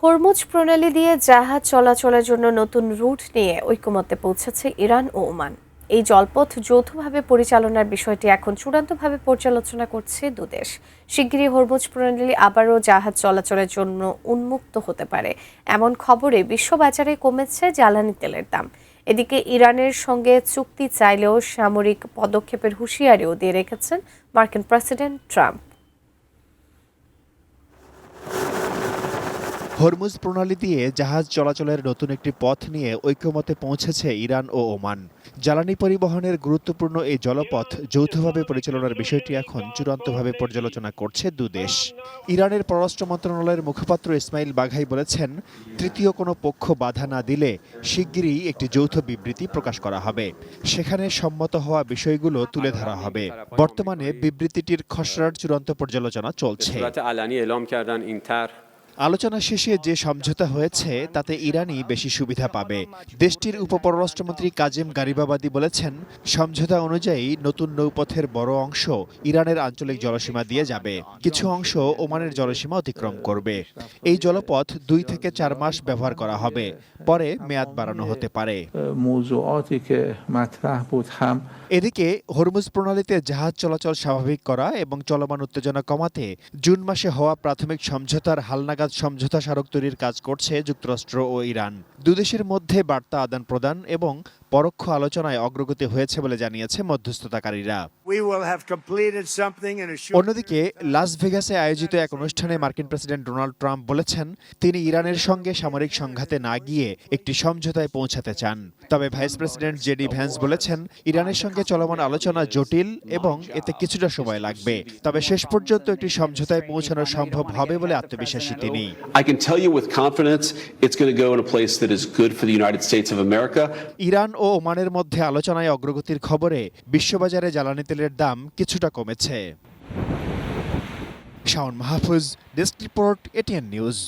Hormuz প্রণালী দিয়ে জাহাজ চলাচলের জন্য নতুন রুট নিয়ে ঐকমত্যে পৌঁছেছে ইরান ও ওমান। এই জলপথ যৌথভাবে পরিচালনার বিষয়টি এখন চূড়ান্তভাবে পর্যালোচনা করছে দুদেশ। শিগগিরই হরমুজ প্রণালী আবারও জাহাজ চলাচলের জন্য উন্মুক্ত হতে পারে এমন খবরে বিশ্ববাজারে কমেছে জ্বালানি তেলের দাম। এদিকে ইরানের সঙ্গে চুক্তি চাইলেও সামরিক পদক্ষেপের হুঁশিয়ারিও দিয়ে রেখেছেন মার্কিন প্রেসিডেন্ট ট্রাম্প। হরমুজ প্রণালী দিয়ে জাহাজ চলাচলের নতুন একটি পথ নিয়ে ঐকমত্যে পৌঁছেছে ইরান ও ওমান। জ্বালানি পরিবহনের গুরুত্বপূর্ণ এই জলপথ যৌথভাবে পরিচালনার বিষয়টি এখন চূড়ান্তভাবে পর্যালোচনা করছে দুদেশ। ইরানের পররাষ্ট্র মন্ত্রণালয়ের মুখপাত্র ইসমাইল বাঘাই বলেছেন, তৃতীয় কোনো পক্ষ বাধা না দিলে শিগগিরই একটি যৌথ বিবৃতি প্রকাশ করা হবে। সেখানে সম্মত হওয়া বিষয়গুলো তুলে ধরা হবে। বর্তমানে বিবৃতিটির খসড়ার চূড়ান্ত পর্যালোচনা চলছে। আলোচনা শেষে যে সমঝোতা হয়েছে তাতে ইরানই বেশি সুবিধা পাবে। দেশটির উপপররাষ্ট্রমন্ত্রী কাজেম গারিবাবাদী বলেছেন, সমঝোতা অনুযায়ী নতুন নৌপথের বড় অংশ ইরানের আঞ্চলিক জলসীমা দিয়ে যাবে, কিছু অংশ ওমানের জলসীমা অতিক্রম করবে। এই জলপথ 2 থেকে 4 মাস ব্যবহার করা হবে, পরে মেয়াদ বাড়ানো হতে পারে। এদিকে হরমুজ প্রণালীতে জাহাজ চলাচল স্বাভাবিক করা এবং চলমান উত্তেজনা কমাতে জুন মাসে হওয়া প্রাথমিক সমঝোতার হালনাগাদ সমঝোতা স্মারক তৈরির কাজ করছে যুক্তরাষ্ট্র ও ইরান। দুদেশের মধ্যে বার্তা আদান প্রদান এবং পরোক্ষ আলোচনায় অগ্রগতি হয়েছে বলে জানিয়েছে মধ্যস্থতাকারীরা। অন্যদিকে লাস ভেগাসে আয়োজিত এক অনুষ্ঠানে মার্কিন প্রেসিডেন্ট ডোনাল্ড ট্রাম্প বলেছেন, তিনি ইরানের সঙ্গে সামরিক সংঘাতে না গিয়ে একটি সমঝোতায় পৌঁছাতে চান। তবে ভাইস প্রেসিডেন্ট জেডি ভ্যান্স বলেছেন, ইরানের সঙ্গে চলমান আলোচনা জটিল এবং এতে কিছুটা সময় লাগবে, তবে শেষ পর্যন্ত একটি সমঝোতায় পৌঁছানো সম্ভব হবে বলে আত্মবিশ্বাসী তিনি। ইরান ও ওমানের মধ্যে আলোচনায় অগ্রগতির খবরে বিশ্ববাজারে জ্বালানি তেলের দাম কিছুটা কমেছে। Shaon Mahfuz, desk report, ATN news.